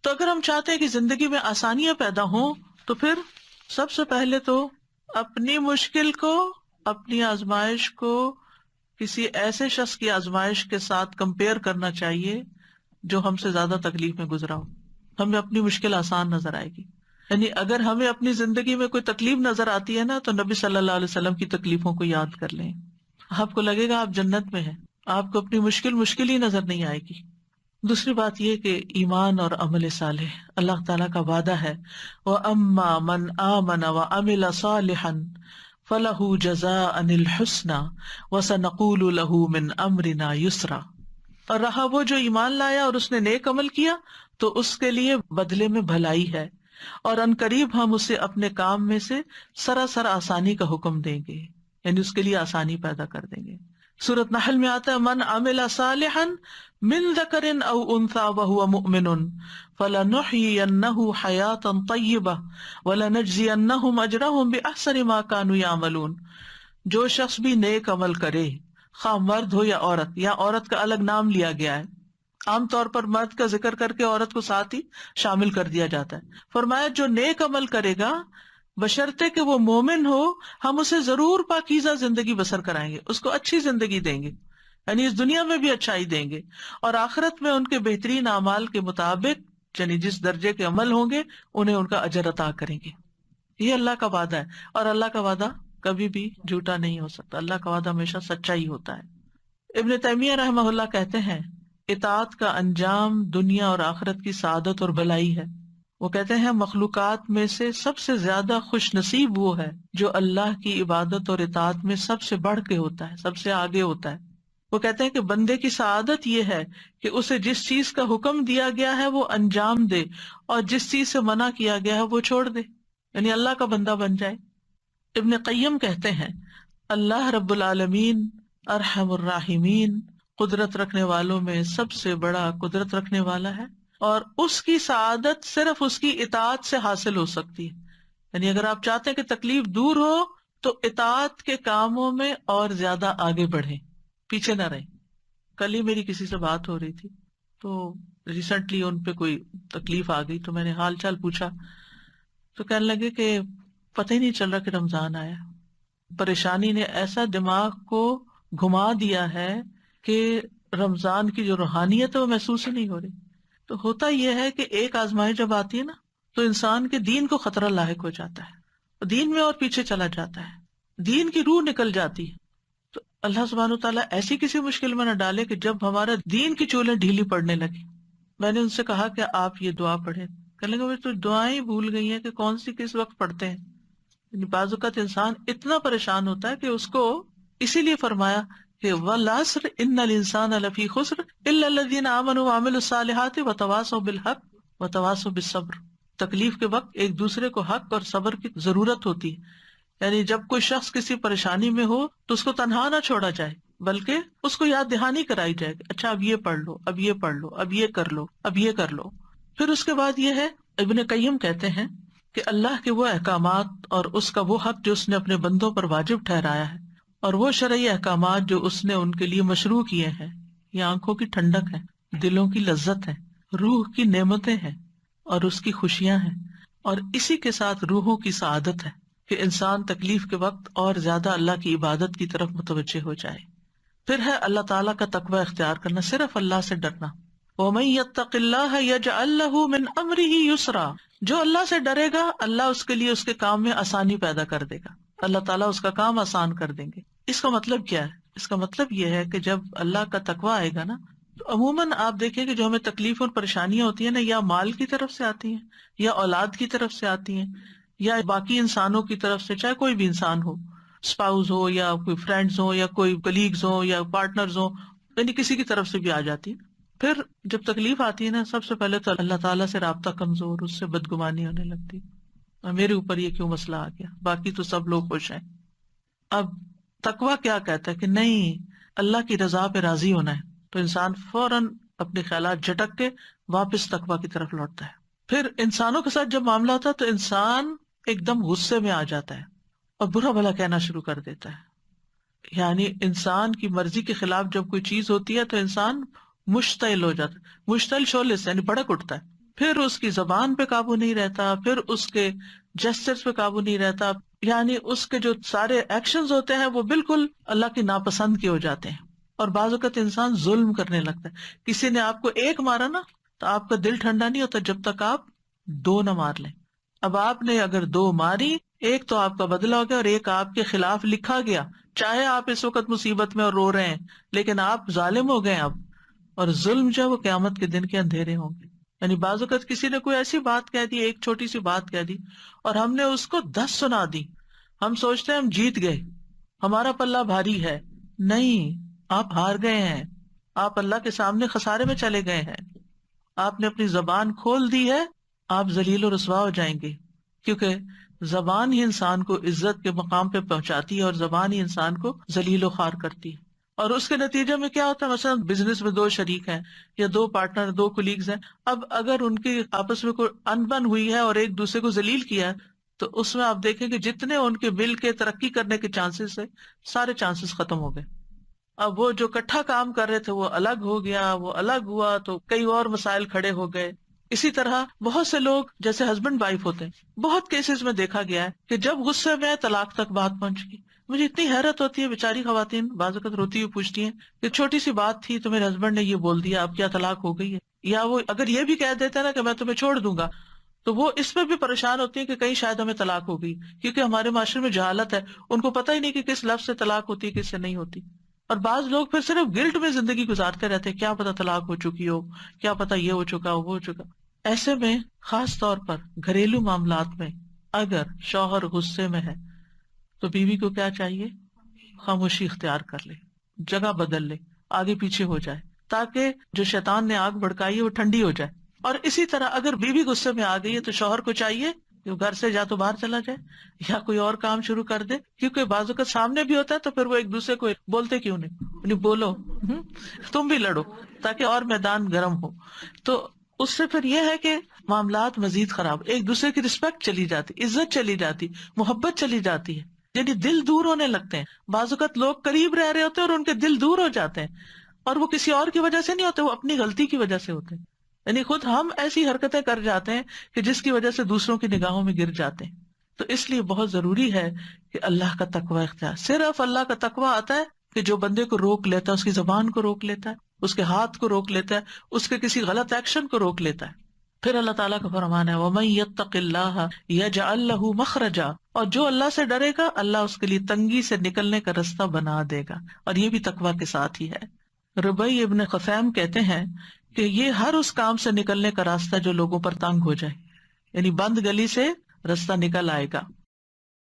تو اگر ہم چاہتے ہیں کہ زندگی میں آسانیاں پیدا ہوں تو پھر سب سے پہلے تو اپنی مشکل کو، اپنی آزمائش کو کسی ایسے شخص کی آزمائش کے ساتھ کمپیئر کرنا چاہیے جو ہم سے زیادہ تکلیف میں گزرا ہو. ہمیں اپنی مشکل آسان نظر آئے گی. یعنی اگر ہمیں اپنی زندگی میں کوئی تکلیف نظر آتی ہے نا تو نبی صلی اللہ علیہ وسلم کی تکلیفوں کو یاد کر لیں. آپ کو لگے گا آپ جنت میں ہیں، آپ کو اپنی مشکل ہی نظر نہیں آئے گی. دوسری بات یہ کہ ایمان اور عمل صالح، اللہ تعالیٰ کا وعدہ ہے وَأَمَّا مَنْ آمَنَ وَعَمِلَ صَالِحًا فَلَهُ جَزَاءً الْحُسْنَى وَسَنَقُولُ لَهُ مِنْ أَمْرِنَا يُسْرًا. اور رہا وہ جو ایمان لایا اور اس نے نیک عمل کیا تو اس کے لیے بدلے میں بھلائی ہے، اور ان قریب ہم اسے اپنے کام میں سے سراسر آسانی کا حکم دیں گے، یعنی اس کے لیے آسانی پیدا کر دیں گے. سورۃ نحل میں آتا ہے من عمل صالحا من ذکر او انثى وهو مؤمن فلنحيينه حیاتا طیبہ ولنجزینہم اجرہم باحسن ما كانوا يعملون. جو شخص بھی نیک عمل کرے، خواہ مرد ہو یا عورت کا الگ نام لیا گیا ہے. عام طور پر مرد کا ذکر کر کے عورت کو ساتھ ہی شامل کر دیا جاتا ہے. فرمایا جو نیک عمل کرے گا بشرطے کہ وہ مومن ہو، ہم اسے ضرور پاکیزہ زندگی بسر کرائیں گے، اس کو اچھی زندگی دیں گے، یعنی اس دنیا میں بھی اچھائی دیں گے، اور آخرت میں ان کے بہترین اعمال کے مطابق، یعنی جس درجے کے عمل ہوں گے انہیں ان کا اجر عطا کریں گے. یہ اللہ کا وعدہ ہے، اور اللہ کا وعدہ کبھی بھی جھوٹا نہیں ہو سکتا. اللہ کا وعدہ ہمیشہ سچا ہی ہوتا ہے. ابن تیمیہ رحمہ اللہ کہتے ہیں اطاعت کا انجام دنیا اور آخرت کی سعادت اور بھلائی ہے. وہ کہتے ہیں مخلوقات میں سے سب سے زیادہ خوش نصیب وہ ہے جو اللہ کی عبادت اور اطاعت میں سب سے بڑھ کے ہوتا ہے، سب سے آگے ہوتا ہے. وہ کہتے ہیں کہ بندے کی سعادت یہ ہے کہ اسے جس چیز کا حکم دیا گیا ہے وہ انجام دے، اور جس چیز سے منع کیا گیا ہے وہ چھوڑ دے، یعنی اللہ کا بندہ بن جائے. ابن قیم کہتے ہیں اللہ رب العالمین ارحم الراحمین، قدرت رکھنے والوں میں سب سے بڑا قدرت رکھنے والا ہے، اور اس کی سعادت صرف اس کی اطاعت سے حاصل ہو سکتی ہے. یعنی اگر آپ چاہتے ہیں کہ تکلیف دور ہو تو اطاعت کے کاموں میں اور زیادہ آگے بڑھیں، پیچھے نہ رہیں. کل ہی میری کسی سے بات ہو رہی تھی تو ریسنٹلی ان پہ کوئی تکلیف آ گئی، تو میں نے حال چال پوچھا تو کہنے لگے کہ پتہ ہی نہیں چل رہا کہ رمضان آیا. پریشانی نے ایسا دماغ کو گھما دیا ہے کہ رمضان کی جو روحانیت ہے وہ محسوس ہی نہیں ہو رہی. تو ہوتا یہ ہے کہ ایک آزمائش جب آتی ہے نا تو انسان کے دین کو خطرہ لاحق ہو جاتا ہے، دین میں اور پیچھے چلا جاتا ہے، دین کی روح نکل جاتی ہے. تو اللہ سبحانہ تعالیٰ ایسی کسی مشکل میں نہ ڈالے کہ جب ہمارا دین کی چولیں ڈھیلی پڑنے لگی. میں نے ان سے کہا کہ آپ یہ دعا پڑھیں. کہنے لگے تو دعائیں بھول گئی ہیں کہ کون سی کس وقت پڑھتے ہیں. بعض اوقات انسان اتنا پریشان ہوتا ہے کہ اس کو اسی لیے فرمایا کہ والعصر ان الانسان لفی خسر الا الذین آمنوا وعملوا الصالحات وتواصوا بالحق وتواصوا بالصبر. تکلیف کے وقت ایک دوسرے کو حق اور صبر کی ضرورت ہوتی ہے. یعنی جب کوئی شخص کسی پریشانی میں ہو تو اس کو تنہا نہ چھوڑا جائے، بلکہ اس کو یاد دہانی کرائی جائے کہ اچھا اب یہ پڑھ لو، اب یہ پڑھ لو، اب یہ کر لو، اب یہ کر لو. پھر اس کے بعد یہ ہے، ابن قیم کہتے ہیں کہ اللہ کے وہ احکامات اور اس کا وہ حق جو اس نے اپنے بندوں پر واجب ٹھہرایا ہے، اور وہ شرعی احکامات جو اس نے ان کے لیے مشروع کیے ہیں، یہ آنکھوں کی ٹھنڈک ہے، دلوں کی لذت ہے، روح کی نعمتیں ہیں اور اس کی خوشیاں ہیں، اور اسی کے ساتھ روحوں کی سعادت ہے کہ انسان تکلیف کے وقت اور زیادہ اللہ کی عبادت کی طرف متوجہ ہو جائے. پھر ہے اللہ تعالیٰ کا تقوی اختیار کرنا، صرف اللہ سے ڈرنا. وَمَن يَتَّقِ اللَّهَ يَجْعَل لَّهُ مِنْ أَمْرِهِ يُسْرًا. جو اللہ سے ڈرے گا اللہ اس کے لیے اس کے کام میں آسانی پیدا کر دے گا، اللہ تعالیٰ اس کا کام آسان کر دیں گے. اس کا مطلب کیا ہے؟ اس کا مطلب یہ ہے کہ جب اللہ کا تقوی آئے گا نا تو عموماً آپ دیکھیں کہ جو ہمیں تکلیف اور پریشانیاں ہوتی ہیں نا، یا مال کی طرف سے آتی ہیں، یا اولاد کی طرف سے آتی ہیں، یا باقی انسانوں کی طرف سے، چاہے کوئی بھی انسان ہو، اسپاؤز ہو یا کوئی فرینڈز ہو یا کوئی کلیگز ہو یا پارٹنرز ہو، یعنی کسی کی طرف سے بھی آ جاتی ہے. پھر جب تکلیف آتی ہے نا سب سے پہلے تو اللہ تعالیٰ سے رابطہ کمزور، اس سے بدگمانی ہونے لگتی، اور میرے اوپر یہ کیوں مسئلہ آ گیا، باقی تو سب لوگ خوش ہیں. اب تقویٰ کیا کہتا ہے کہ نہیں، اللہ کی رضا پہ راضی ہونا ہے، تو انسان فوراً اپنے خیالات جھٹک کے واپس تقویٰ کی طرف لوٹتا ہے. پھر انسانوں کے ساتھ جب معاملہ ہوتا ہے تو انسان ایک دم غصے میں آ جاتا ہے اور برا بھلا کہنا شروع کر دیتا ہے. یعنی انسان کی مرضی کے خلاف جب کوئی چیز ہوتی ہے تو انسان مشتعل ہو جاتا ہے، مشتعل شعلے سے یعنی بھڑک اٹھتا ہے. پھر اس کی زبان پہ قابو نہیں رہتا، پھر اس کے جسچرز پہ قابو نہیں رہتا، یعنی اس کے جو سارے ایکشنز ہوتے ہیں وہ بالکل اللہ کی ناپسند کے ہو جاتے ہیں. اور بعض اوقات انسان ظلم کرنے لگتا ہے. کسی نے آپ کو ایک مارا نا تو آپ کا دل ٹھنڈا نہیں ہوتا جب تک آپ 2 نہ مار لیں. اب آپ نے اگر 2 ماری، ایک تو آپ کا بدلہ ہو گیا اور ایک آپ کے خلاف لکھا گیا. چاہے آپ اس وقت مصیبت میں اور رو رہے ہیں لیکن آپ ظالم ہو گئے اب، اور ظلم جو ہے وہ قیامت کے دن کے اندھیرے ہوں گے. یعنی بعض اوقات کسی نے کوئی ایسی بات کہہ دی، ایک چھوٹی سی بات کہہ دی اور ہم نے اس کو 10 سنا دی. ہم سوچتے ہیں ہم جیت گئے، ہمارا پلہ بھاری ہے. نہیں، آپ ہار گئے ہیں. آپ اللہ کے سامنے خسارے میں چلے گئے ہیں. آپ نے اپنی زبان کھول دی ہے، آپ ذلیل و رسوا ہو جائیں گے. کیونکہ زبان ہی انسان کو عزت کے مقام پہ پہنچاتی ہے اور زبان ہی انسان کو ذلیل و خوار کرتی ہے. اور اس کے نتیجے میں کیا ہوتا ہے، مثلا بزنس میں 2 شریک ہیں یا 2 پارٹنر، 2 کولیگز ہیں. اب اگر ان کی آپس میں کوئی انبن ہوئی ہے اور ایک دوسرے کو ذلیل کیا ہے تو اس میں آپ دیکھیں کہ جتنے ان کے مل کے ترقی کرنے کے چانسز ہے، سارے چانسز ختم ہو گئے. اب وہ جو اکٹھا کام کر رہے تھے وہ الگ ہو گیا، وہ الگ ہوا تو کئی اور مسائل کھڑے ہو گئے. اسی طرح بہت سے لوگ جیسے ہسبینڈ وائف ہوتے ہیں، بہت کیسز میں دیکھا گیا ہے کہ جب غصے میں طلاق تک بات پہنچ گئی. مجھے اتنی حیرت ہوتی ہے، بیچاری خواتین بعض اوقات روتی ہوئی پوچھتی ہیں کہ چھوٹی سی بات تھی تو میرے ہسبینڈ نے یہ بول دیا، اب کیا طلاق ہو گئی ہے؟ یا وہ اگر یہ بھی کہہ دیتے نا کہ میں تمہیں چھوڑ دوں گا تو وہ اس میں بھی پریشان ہوتی ہیں کہ کہیں شاید ہمیں طلاق ہو گئی. کیونکہ ہمارے معاشرے میں جہالت ہے، ان کو پتہ ہی نہیں کہ کس لفظ سے طلاق ہوتی ہے کس سے نہیں ہوتی. اور بعض لوگ پھر صرف گلٹ میں زندگی گزارتے رہتے ہیں، کیا پتا طلاق ہو چکی ہو، کیا پتا یہ ہو چکا ہو، وہ ہو چکا. ایسے میں خاص طور پر گھریلو معاملات میں اگر شوہر غصے میں ہے تو بیوی کو کیا چاہیے؟ خاموشی اختیار کر لے، جگہ بدل لے، آگے پیچھے ہو جائے تاکہ جو شیطان نے آگ بھڑکائی ہے وہ ٹھنڈی ہو جائے. اور اسی طرح اگر بیوی غصے میں آ گئی ہے تو شوہر کو چاہیے کہ وہ گھر سے یا تو باہر چلا جائے یا کوئی اور کام شروع کر دے. کیونکہ بازو کا سامنے بھی ہوتا ہے تو پھر وہ ایک دوسرے کو بولتے کیوں نہیں بولو، تم بھی لڑو تاکہ اور میدان گرم ہو. تو اس سے پھر یہ ہے کہ معاملات مزید خراب، ایک دوسرے کی رسپیکٹ چلی جاتی، عزت چلی جاتی، محبت چلی جاتی ہے. یعنی دل دور ہونے لگتے ہیں. بعض اوقات لوگ قریب رہ رہے ہوتے ہیں اور ان کے دل دور ہو جاتے ہیں، اور وہ کسی اور کی وجہ سے نہیں ہوتے، وہ اپنی غلطی کی وجہ سے ہوتے ہیں. یعنی خود ہم ایسی حرکتیں کر جاتے ہیں کہ جس کی وجہ سے دوسروں کی نگاہوں میں گر جاتے ہیں. تو اس لیے بہت ضروری ہے کہ اللہ کا تقوی اختیار. صرف اللہ کا تقوی آتا ہے کہ جو بندے کو روک لیتا ہے، اس کی زبان کو روک لیتا ہے، اس کے ہاتھ کو روک لیتا ہے، اس کے کسی غلط ایکشن کو روک لیتا ہے. پھر اللہ تعالیٰ کا فرمان ہے وَمَن يَتَّقِ اللَّهَ يَجْعَل لَّهُ مَخْرَجًا، اور جو اللہ سے ڈرے گا اللہ اس کے لیے تنگی سے نکلنے کا راستہ بنا دے گا. اور یہ بھی تقوی کے ساتھ ہی ہے. ربیع ابن خثیم کہتے ہیں کہ یہ ہر اس کام سے نکلنے کا راستہ جو لوگوں پر تنگ ہو جائے، یعنی بند گلی سے راستہ نکل آئے گا.